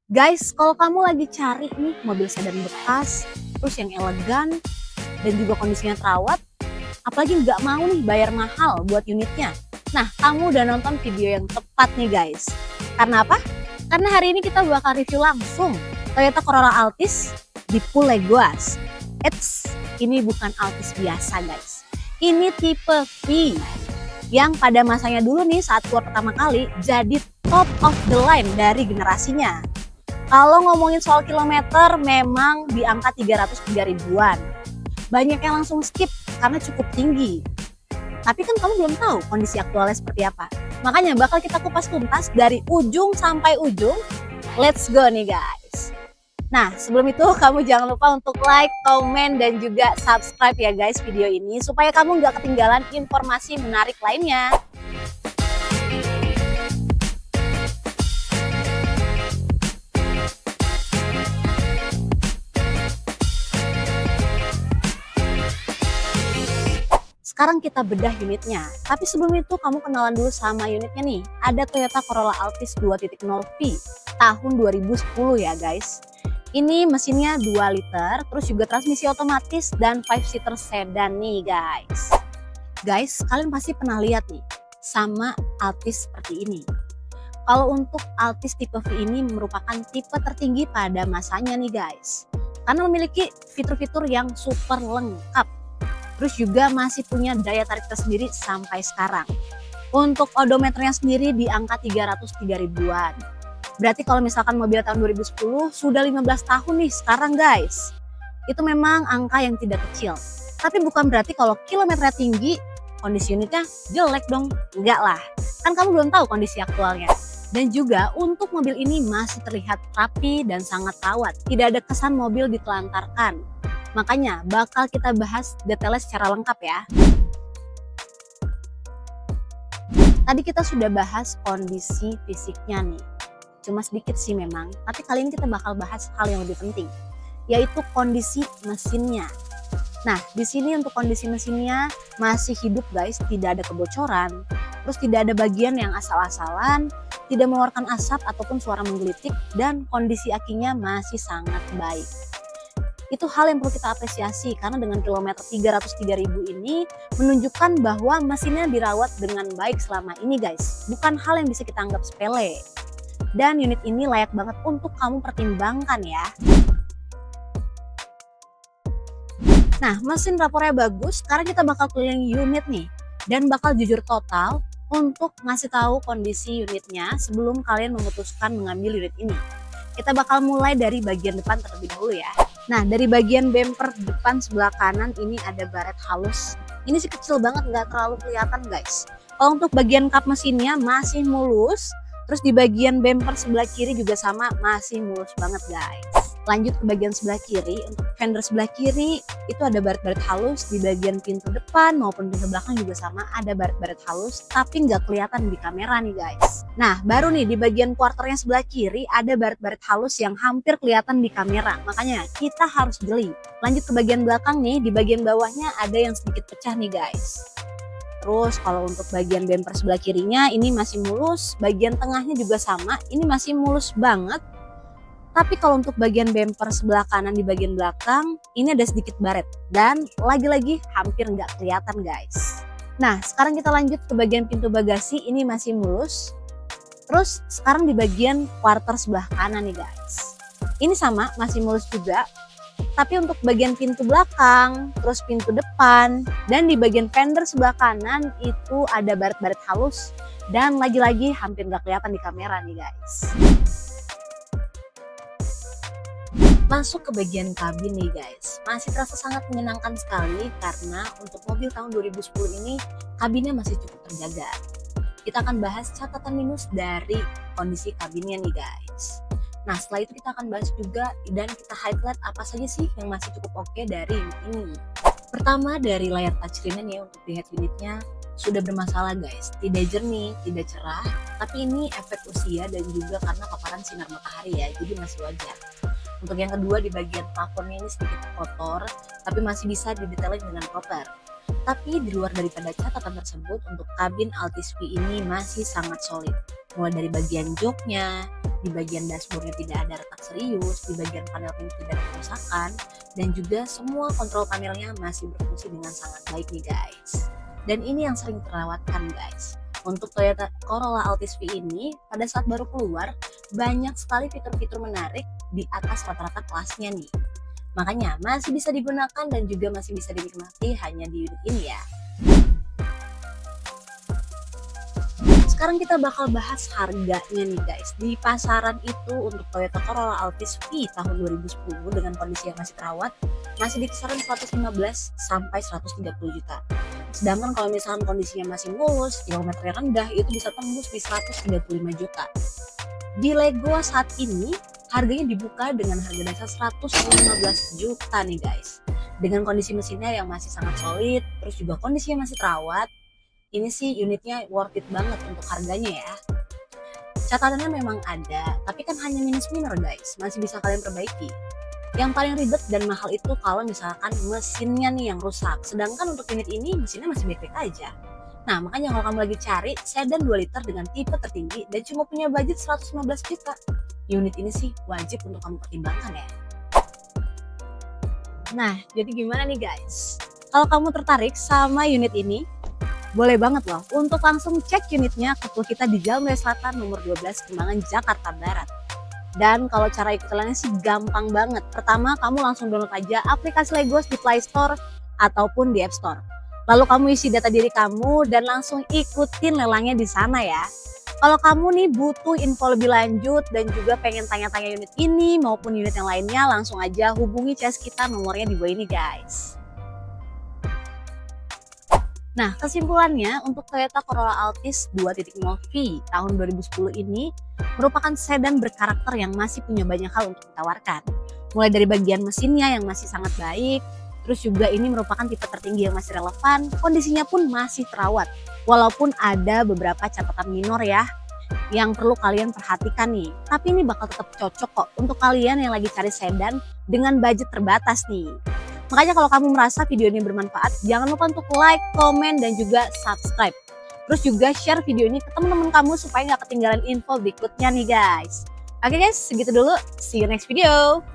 Guys, kalau kamu lagi cari nih mobil sedan bekas, terus yang elegan, dan juga kondisinya terawat, apalagi nggak mau nih bayar mahal buat unitnya. Nah, kamu udah nonton video yang tepat nih guys. Karena apa? Karena hari ini kita bakal review langsung Toyota Corolla Altis di Pulegoas. Eits, ini bukan Altis biasa guys. Ini tipe V yang pada masanya dulu nih saat keluar pertama kali jadi top of the line dari generasinya. Kalau ngomongin soal kilometer memang di angka 303 ribuan. Banyak yang langsung skip karena cukup tinggi. Tapi kan kamu belum tahu kondisi aktualnya seperti apa. Makanya bakal kita kupas tuntas dari ujung sampai ujung. Let's go nih guys. Nah sebelum itu kamu jangan lupa untuk like, komen, dan juga subscribe ya guys video ini. Supaya kamu nggak ketinggalan informasi menarik lainnya. Sekarang kita bedah unitnya. Tapi sebelum itu kamu kenalan dulu sama unitnya nih. Ada Toyota Corolla Altis 2.0 V tahun 2010 ya guys. Ini mesinnya 2 liter, terus juga transmisi otomatis dan 5-seater sedan nih guys. Guys, kalian pasti pernah lihat nih sama Altis seperti ini. Kalau untuk Altis tipe V ini merupakan tipe tertinggi pada masanya nih guys. Karena memiliki fitur-fitur yang super lengkap. Terus juga masih punya daya tarik tersendiri sampai sekarang. Untuk odometernya sendiri di angka 303 ribuan. Berarti kalau misalkan mobil tahun 2010 sudah 15 tahun nih sekarang guys. Itu memang angka yang tidak kecil. Tapi bukan berarti kalau kilometernya tinggi, kondisi unitnya jelek dong. Enggak lah, kan kamu belum tahu kondisi aktualnya. Dan juga untuk mobil ini masih terlihat rapi dan sangat terawat. Tidak ada kesan mobil ditelantarkan. Makanya bakal kita bahas detailnya secara lengkap ya. Tadi kita sudah bahas kondisi fisiknya nih. Cuma sedikit sih memang, tapi kali ini kita bakal bahas hal yang lebih penting, yaitu kondisi mesinnya. Nah, di sini untuk kondisi mesinnya masih hidup guys, tidak ada kebocoran. Terus tidak ada bagian yang asal-asalan, tidak mengeluarkan asap ataupun suara menggelitik, dan kondisi akinya masih sangat baik. Itu hal yang perlu kita apresiasi karena dengan kilometer 303 ribu ini menunjukkan bahwa mesinnya dirawat dengan baik selama ini guys. Bukan hal yang bisa kita anggap sepele. Dan unit ini layak banget untuk kamu pertimbangkan ya. Nah, mesin rapornya bagus, sekarang kita bakal keliling unit nih. Dan bakal jujur total untuk ngasih tahu kondisi unitnya sebelum kalian memutuskan mengambil unit ini. Kita bakal mulai dari bagian depan terlebih dahulu ya. Nah, dari bagian bumper depan sebelah kanan ini ada baret halus. Ini sih kecil banget, nggak terlalu kelihatan guys. Kalau untuk bagian kap mesinnya masih mulus. Terus di bagian bumper sebelah kiri juga sama, masih mulus banget guys. Lanjut ke bagian sebelah kiri. Untuk fender sebelah kiri itu ada baret-baret halus. Di bagian pintu depan maupun pintu belakang juga sama, ada baret-baret halus. Tapi nggak kelihatan di kamera nih guys. Nah, baru nih di bagian quarternya sebelah kiri ada baret-baret halus yang hampir kelihatan di kamera. Makanya kita harus jeli. Lanjut ke bagian belakang nih, di bagian bawahnya ada yang sedikit pecah nih guys. Terus kalau untuk bagian bumper sebelah kirinya ini masih mulus. Bagian tengahnya juga sama, ini masih mulus banget. Tapi kalau untuk bagian bumper sebelah kanan di bagian belakang, ini ada sedikit baret. Dan lagi-lagi hampir nggak kelihatan guys. Nah, sekarang kita lanjut ke bagian pintu bagasi, ini masih mulus. Terus sekarang di bagian quarter sebelah kanan nih guys. Ini sama, masih mulus juga. Tapi untuk bagian pintu belakang, terus pintu depan, dan di bagian fender sebelah kanan itu ada baret-baret halus. Dan lagi-lagi hampir nggak kelihatan di kamera nih guys. Masuk ke bagian kabin nih guys. Masih terasa sangat menyenangkan sekali karena untuk mobil tahun 2010 ini kabinnya masih cukup terjaga. Kita akan bahas catatan minus dari kondisi kabinnya nih guys. Nah setelah itu kita akan bahas juga dan kita highlight apa saja sih yang masih cukup oke dari unit ini. Pertama dari layar touchscreen nih untuk di head unitnya sudah bermasalah guys. Tidak jernih, tidak cerah, tapi ini efek usia dan juga karena paparan sinar matahari ya, jadi masih wajar. Untuk yang kedua di bagian plafonnya ini sedikit kotor, tapi masih bisa didetailin dengan proper. Tapi di luar daripada catatan tersebut, untuk kabin Altis V ini masih sangat solid. Mulai dari bagian joknya, di bagian dashboardnya tidak ada retak serius, di bagian panel ini tidak ada kerusakan, dan juga semua kontrol panelnya masih berfungsi dengan sangat baik nih guys. Dan ini yang sering terlewatkan guys. Untuk Toyota Corolla Altis V ini, pada saat baru keluar, banyak sekali fitur-fitur menarik di atas rata-rata kelasnya nih. Makanya masih bisa digunakan dan juga masih bisa dinikmati hanya di unit ini ya. Sekarang kita bakal bahas harganya nih guys. Di pasaran itu untuk Toyota Corolla Altis V tahun 2010 dengan kondisi yang masih terawat masih di kisaran 115 sampai 130 juta. Sedangkan kalau misalkan kondisinya masih mulus, kilometernya rendah, itu bisa tembus di 135 juta. Di Lego saat ini harganya dibuka dengan harga dasar 115 juta nih guys. Dengan kondisi mesinnya yang masih sangat solid, terus juga kondisinya masih terawat, ini sih unitnya worth it banget untuk harganya ya. Catatannya memang ada, tapi kan hanya minus minor guys, masih bisa kalian perbaiki. Yang paling ribet dan mahal itu kalau misalkan mesinnya nih yang rusak, sedangkan untuk unit ini mesinnya masih baik-baik aja. Nah makanya kalau kamu lagi cari sedan 2 liter dengan tipe tertinggi dan cuma punya budget 115 juta, unit ini sih wajib untuk kamu pertimbangkan ya. Nah jadi gimana nih guys, kalau kamu tertarik sama unit ini, boleh banget loh untuk langsung cek unitnya ke tool kita di Jalan Raya Selatan nomor 12 Kembangan, Jakarta Barat. Dan kalau cara ikutannya sih gampang banget. Pertama, kamu langsung download aja aplikasi Legos di Play Store ataupun di App Store. Lalu kamu isi data diri kamu dan langsung ikutin lelangnya di sana ya. Kalau kamu nih butuh info lebih lanjut dan juga pengen tanya-tanya unit ini maupun unit yang lainnya, langsung aja hubungi CS kita, nomornya di bawah ini guys. Nah, kesimpulannya untuk Toyota Corolla Altis 2.0 V tahun 2010 ini merupakan sedan berkarakter yang masih punya banyak hal untuk ditawarkan. Mulai dari bagian mesinnya yang masih sangat baik, terus juga ini merupakan tipe tertinggi yang masih relevan, kondisinya pun masih terawat. Walaupun ada beberapa catatan minor ya yang perlu kalian perhatikan nih. Tapi ini bakal tetap cocok kok untuk kalian yang lagi cari sedan dengan budget terbatas nih. Makanya kalau kamu merasa video ini bermanfaat, jangan lupa untuk like, komen, dan juga subscribe. Terus juga share video ini ke teman-teman kamu supaya nggak ketinggalan info berikutnya nih guys. Oke guys, segitu dulu. See you next video.